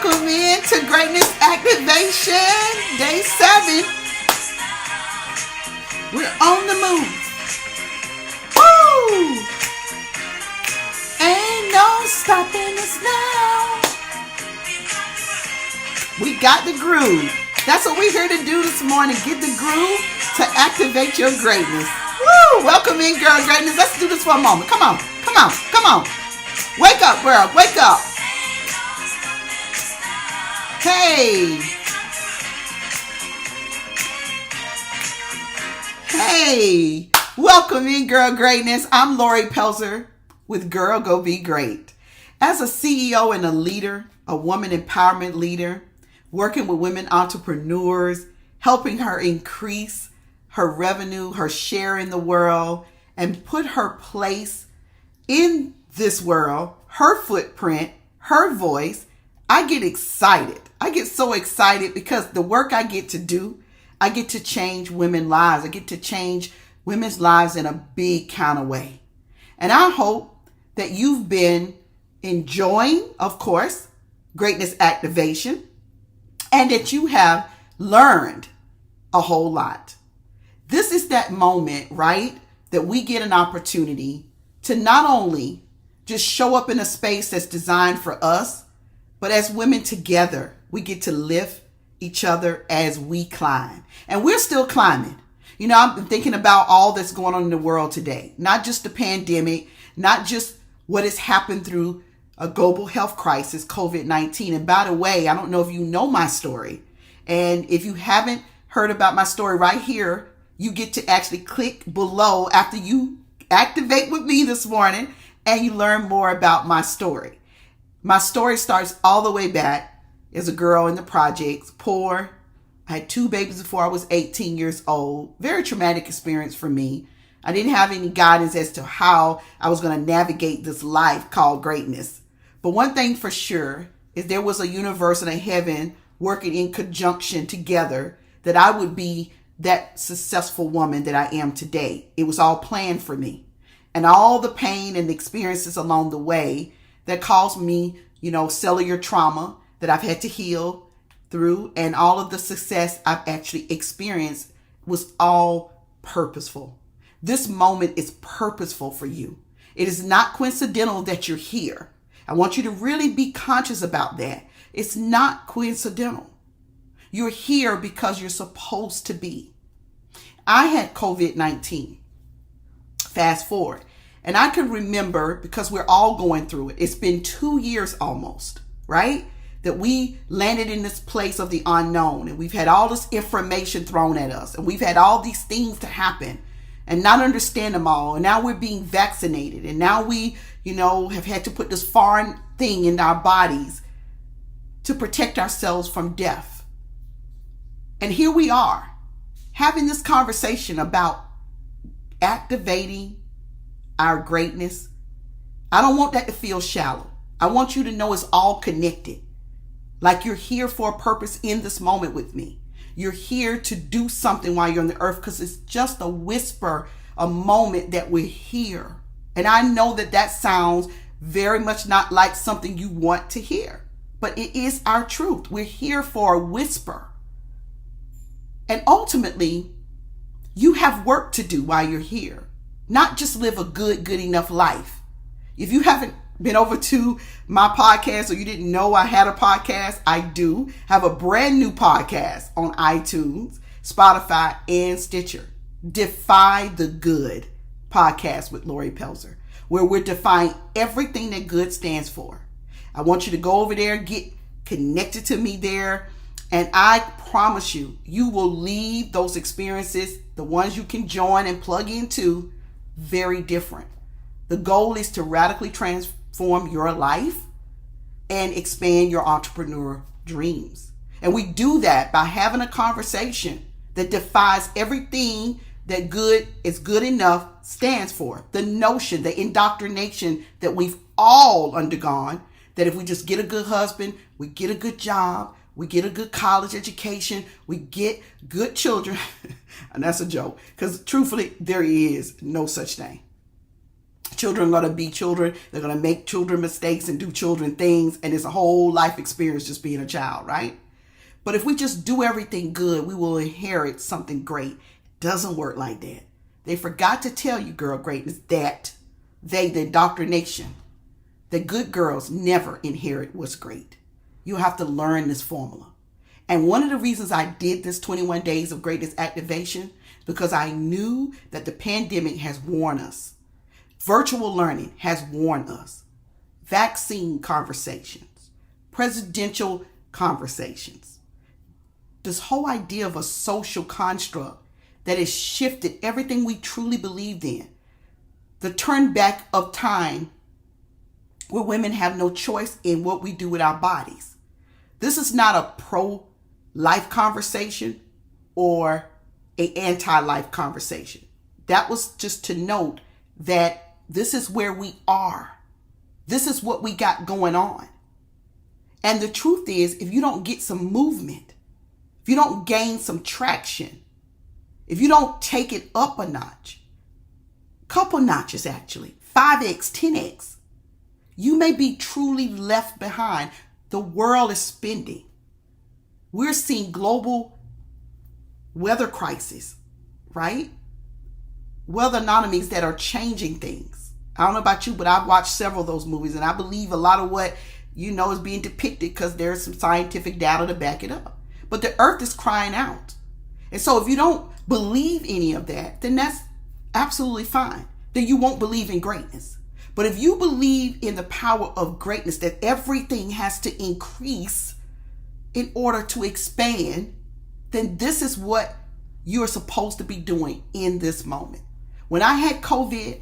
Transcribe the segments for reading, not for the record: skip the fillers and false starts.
Welcome in to Greatness Activation, Day 7. We're on the move. Woo! Ain't no stopping us now. We got the groove. That's what we're here to do this morning. Get the groove to activate your greatness. Woo! Welcome in, girl, greatness. Let's do this for a moment. Come on. Come on. Come on. Wake up, girl. Wake up. Hey. Hey. Welcome in, girl, greatness. I'm Lori Pelzer with Girl Go Be Great. As a CEO and a leader, a woman empowerment leader, working with women entrepreneurs, helping her increase her revenue, her share in the world, and put her place in this world, her footprint, her voice, I get excited. I get so excited because the work I get to do, I get to change women's lives. I get to change women's lives in a big kind of way. And I hope that you've been enjoying, of course, greatness activation, and that you have learned a whole lot. This is that moment, right, that we get an opportunity to not only just show up in a space that's designed for us, but as women together, we get to lift each other as we climb. And we're still climbing. You know, I'm thinking about all that's going on in the world today, not just the pandemic, not just what has happened through a global health crisis, COVID-19. And by the way, I don't know if you know my story. And if you haven't heard about my story right here, you get to actually click below after you activate with me this morning and you learn more about my story. My story starts all the way back as a girl in the projects, poor. I had 2 babies before I was 18 years old. Very traumatic experience for me. I didn't have any guidance as to how I was going to navigate this life called greatness. But one thing for sure is there was a universe and a heaven working in conjunction together that I would be that successful woman that I am today. It was all planned for me. And all the pain and experiences along the way that caused me, cellular trauma that I've had to heal through, and all of the success I've actually experienced was all purposeful. This moment is purposeful for you. It is not coincidental that you're here. I want you to really be conscious about that. It's not coincidental. You're here because you're supposed to be. I had COVID-19. Fast forward. And I can remember, because we're all going through it, it's been 2 years almost, right? That we landed in this place of the unknown. And we've had all this information thrown at us. And we've had all these things to happen and not understand them all. And now we're being vaccinated. And now we, have had to put this foreign thing in our bodies to protect ourselves from death. And here we are having this conversation about activating our greatness. I don't want that to feel shallow. I want you to know it's all connected. Like you're here for a purpose in this moment with me. You're here to do something while you're on the earth, because it's just a whisper, a moment that we're here. And I know that sounds very much not like something you want to hear, but it is our truth. We're here for a whisper. And ultimately, you have work to do while you're here. Not just live a good enough life. If you haven't been over to my podcast, or you didn't know I had a podcast, I do have a brand new podcast on iTunes, Spotify, and Stitcher. Defy the Good podcast with Lori Pelzer, where we're defying everything that good stands for. I want you to go over there, get connected to me there. And I promise you, you will leave those experiences, the ones you can join and plug into, very different. The goal is to radically transform your life and expand your entrepreneur dreams. And we do that by having a conversation that defies everything that good is good enough stands for. The notion, the indoctrination that we've all undergone, that if we just get a good husband, we get a good job, we get a good college education, we get good children. And that's a joke, because truthfully, there is no such thing. Children are going to be children. They're going to make children mistakes and do children things. And it's a whole life experience just being a child, right? But if we just do everything good, we will inherit something great. It doesn't work like that. They forgot to tell you, girl greatness, that the indoctrination, the good girls never inherit what's great. You have to learn this formula. And one of the reasons I did this 21 days of greatness activation, because I knew that the pandemic has warned us. Virtual learning has warned us. Vaccine conversations, presidential conversations. This whole idea of a social construct that has shifted everything we truly believed in. The turn back of time where women have no choice in what we do with our bodies. This is not a pro-life conversation or an anti-life conversation. That was just to note that this is where we are. This is what we got going on. And the truth is, if you don't get some movement, if you don't gain some traction, if you don't take it up a notch, couple notches actually, 5x, 10x, you may be truly left behind. The world is spinning. We're seeing global weather crisis, right? Weather anomalies that are changing things. I don't know about you, but I've watched several of those movies, and I believe a lot of what is being depicted because there's some scientific data to back it up. But the earth is crying out. And so if you don't believe any of that, then that's absolutely fine. Then you won't believe in greatness. But if you believe in the power of greatness, that everything has to increase in order to expand, then this is what you're supposed to be doing in this moment. When I had COVID,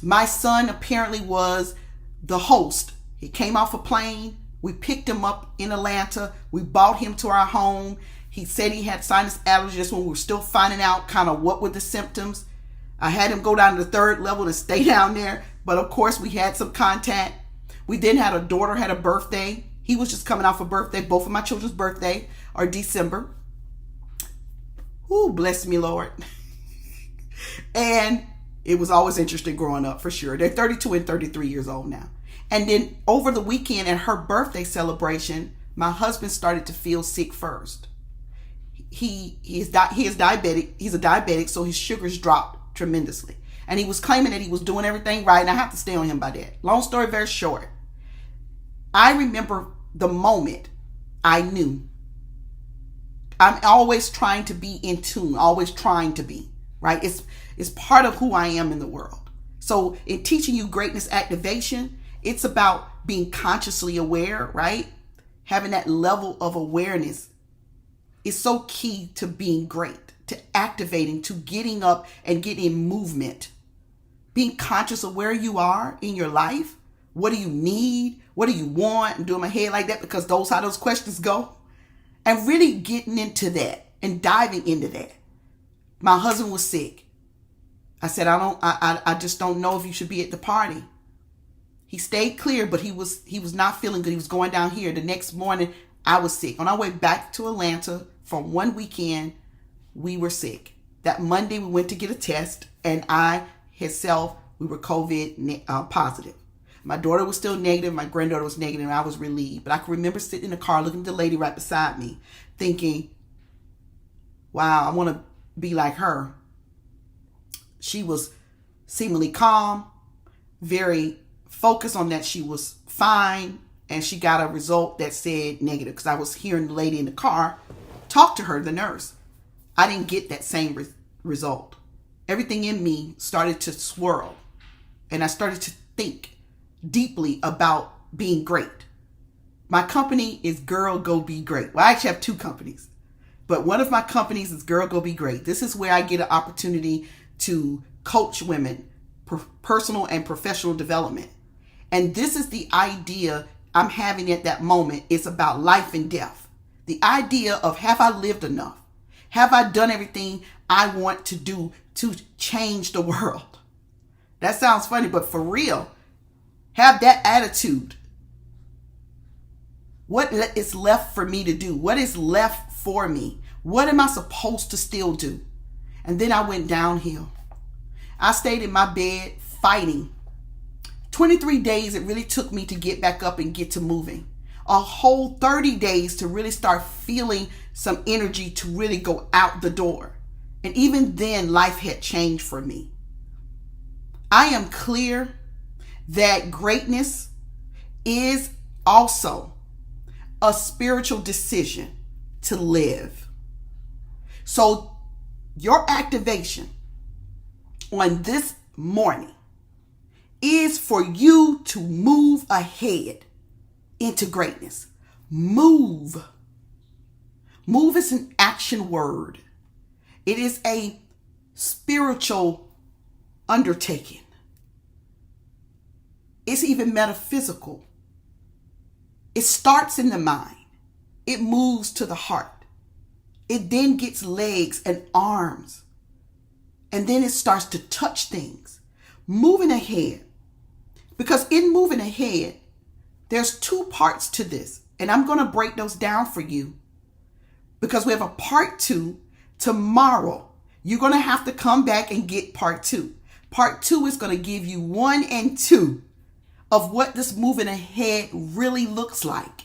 my son apparently was the host. He came off a plane. We picked him up in Atlanta. We brought him to our home. He said he had sinus allergies when we were still finding out kind of what were the symptoms. I had him go down to the 3rd level and stay down there. But of course, we had some contact. We then had a daughter had a birthday. He was just coming off a birthday. Both of my children's birthday are December. Ooh, bless me, Lord. And it was always interesting growing up, for sure. They're 32 and 33 years old now. And then over the weekend at her birthday celebration, my husband started to feel sick first. He is diabetic. He's a diabetic, so his sugars dropped tremendously. And he was claiming that he was doing everything right, and I have to stay on him by that. Long story very short. I remember the moment I knew. I'm always trying to be in tune, always trying to be, right? It's part of who I am in the world. So in teaching you greatness activation, it's about being consciously aware, right? Having that level of awareness is so key to being great, to activating, to getting up and getting in movement. Being conscious of where you are in your life. What do you need? What do you want? And doing my head like that because those how those questions go. And really getting into that and diving into that. My husband was sick. I said, I just don't know if you should be at the party. He stayed clear, but he was not feeling good. He was going down here. The next morning, I was sick. On our way back to Atlanta from one weekend, we were sick. That Monday, we went to get a test, and we were COVID positive. My daughter was still negative. My granddaughter was negative, and I was relieved. But I can remember sitting in the car looking at the lady right beside me, thinking, wow, I want to be like her. She was seemingly calm, very focused on that she was fine, and she got a result that said negative because I was hearing the lady in the car talk to her, the nurse. I didn't get that same result. Everything in me started to swirl, and I started to think deeply about being great. My company is Girl Go Be Great. Well, I actually have 2 companies, but one of my companies is Girl Go Be Great. This is where I get an opportunity to coach women, personal and professional development. And this is the idea I'm having at that moment. It's about life and death. The idea of, have I lived enough? Have I done everything I want to do to change the world? That sounds funny, but for real, have that attitude. What is left for me to do? What is left for me? What am I supposed to still do? And then I went downhill. I stayed in my bed fighting. 23 days it really took me to get back up and get to moving. A whole 30 days to really start feeling some energy to really go out the door. And even then, life had changed for me. I am clear that greatness is also a spiritual decision to live. So your activation on this morning is for you to move ahead into greatness. Move. Move is an action word. It is a spiritual undertaking. It's even metaphysical. It starts in the mind. It moves to the heart. It then gets legs and arms. And then it starts to touch things. Moving ahead. Because in moving ahead, there's two parts to this. And I'm going to break those down for you. Because we have a part 2 tomorrow. You're going to have to come back and get part 2. Part 2 is going to give you 1 and 2 of what this moving ahead really looks like.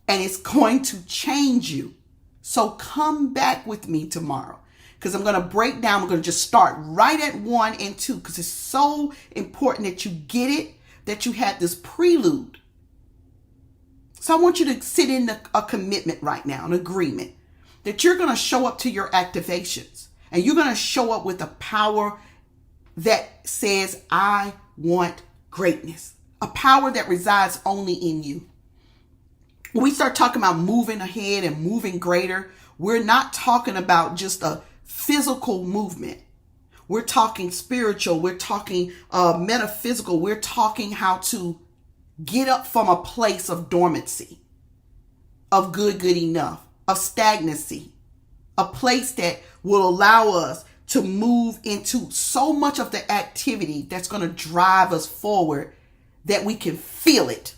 And it's going to change you. So come back with me tomorrow. Because I'm going to break down. We're going to just start right at 1 and 2. Because it's so important that you get it. That you had this prelude. So I want you to sit in a commitment right now. An agreement. That you're going to show up to your activations. And you're going to show up with a power that says, I want greatness. A power that resides only in you. When we start talking about moving ahead and moving greater, we're not talking about just a physical movement. We're talking spiritual. We're talking metaphysical. We're talking how to get up from a place of dormancy, of good enough, of stagnancy, a place that will allow us to move into so much of the activity that's going to drive us forward that we can feel it.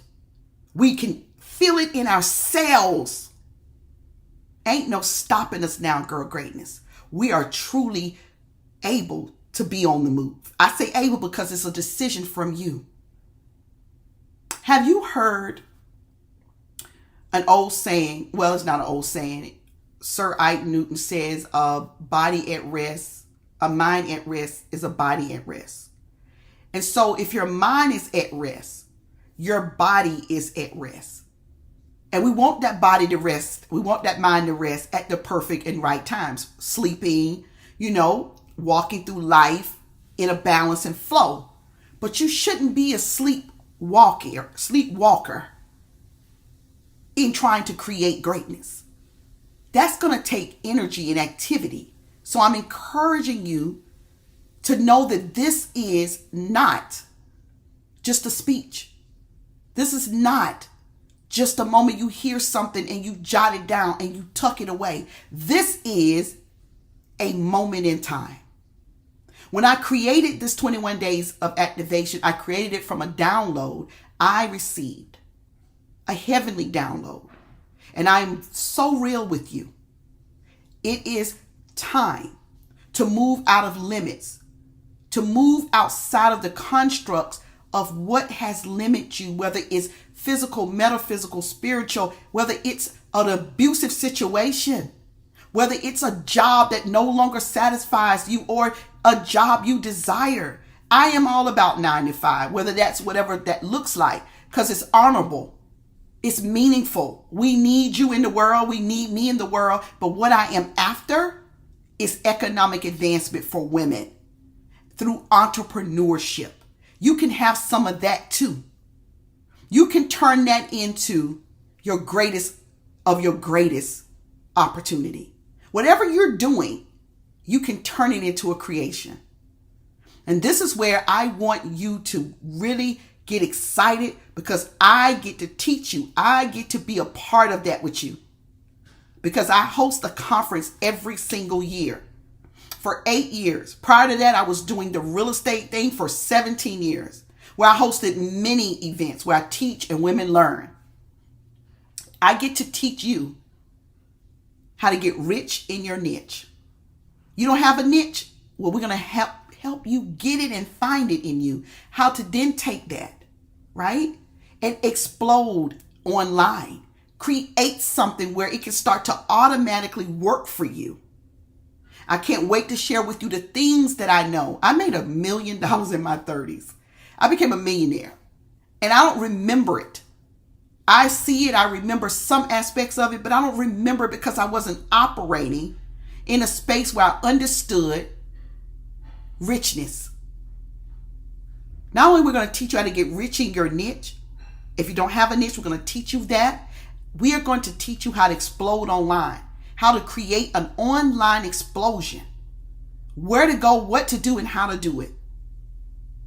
We can feel it in our cells. Ain't no stopping us now, girl greatness. We are truly able to be on the move. I say able because it's a decision from you. Have you heard an old saying? Well, it's not an old saying. Sir Isaac Newton says a body at rest, a mind at rest is a body at rest. And so if your mind is at rest, your body is at rest. And we want that body to rest. We want that mind to rest at the perfect and right times. Sleeping, walking through life in a balance and flow. But you shouldn't be a sleepwalker in trying to create greatness. That's going to take energy and activity. So I'm encouraging you to know that this is not just a speech. This is not just a moment you hear something and you jot it down and you tuck it away. This is a moment in time. When I created this 21 days of activation, I created it from a download I received, a heavenly download. And I'm so real with you. It is time to move out of limits, to move outside of the constructs of what has limited you, whether it's physical, metaphysical, spiritual, whether it's an abusive situation, whether it's a job that no longer satisfies you or a job you desire. I am all about 9 to 5, whether that's whatever that looks like, because it's honorable. It's meaningful. We need you in the world. We need me in the world. But what I am after is economic advancement for women through entrepreneurship. You can have some of that too. You can turn that into your greatest opportunity. Whatever you're doing, you can turn it into a creation. And this is where I want you to really get excited, because I get to teach you. I get to be a part of that with you, because I host a conference every single year for 8 years. Prior to that, I was doing the real estate thing for 17 years, where I hosted many events where I teach and women learn. I get to teach you how to get rich in your niche. You don't have a niche? Well, we're going to help help you get it and find it in you. How to then take that, right, and explode online. Create something where it can start to automatically work for you. I can't wait to share with you the things that I know. I made $1 million in my 30s. I became a millionaire. And I don't remember it. I see it. I remember some aspects of it, but I don't remember it because I wasn't operating in a space where I understood richness. Not only we're going to teach you how to get rich in your niche. If you don't have a niche, we're going to teach you that. We are going to teach you how to explode online, how to create an online explosion, where to go, what to do, and how to do it.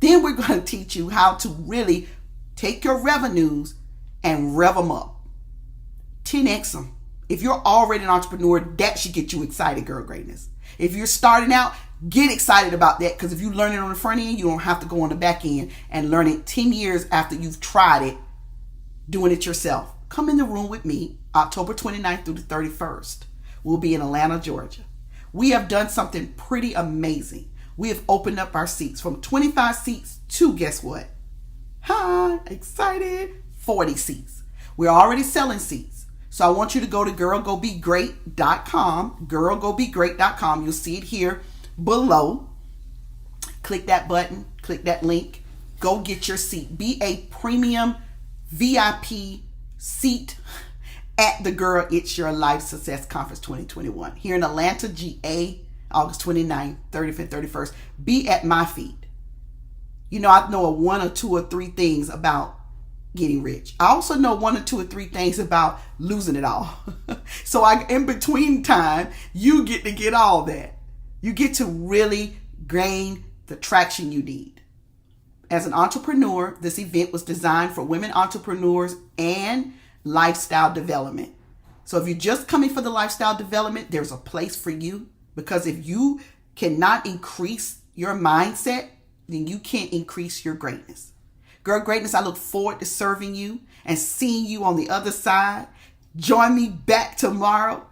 Then we're going to teach you how to really take your revenues and rev them up. 10x them. If you're already an entrepreneur, that should get you excited, girl greatness. If you're starting out, get excited about that, because if you learn it on the front end, you don't have to go on the back end and learn it 10 years after you've tried it, doing it yourself. Come in the room with me October 29th through the 31st. We'll be in Atlanta, Georgia. We have done something pretty amazing. We have opened up our seats from 25 seats to, guess what? Excited, 40 seats. We're already selling seats. So I want you to go to girlgobegreat.com, girlgobegreat.com. You'll see it here below. Click that button, click that link. Go get your seat. Be a premium VIP seat at the Girl It's Your Life Success Conference 2021 here in Atlanta, GA, August 29th, 30th, and 31st. Be at my feet. You know, I know one or two or three things about getting rich. I also know one or two or three things about losing it all. So in between time, you get to get all that. You get to really gain the traction you need. As an entrepreneur, this event was designed for women entrepreneurs and lifestyle development. So if you're just coming for the lifestyle development, there's a place for you, because if you cannot increase your mindset, then you can't increase your greatness. Girl greatness, I look forward to serving you and seeing you on the other side. Join me back tomorrow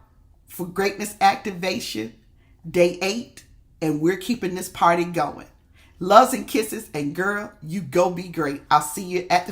for Greatness Activation, Day 8, and we're keeping this party going. Loves and kisses, and girl, you go be great. I'll see you at the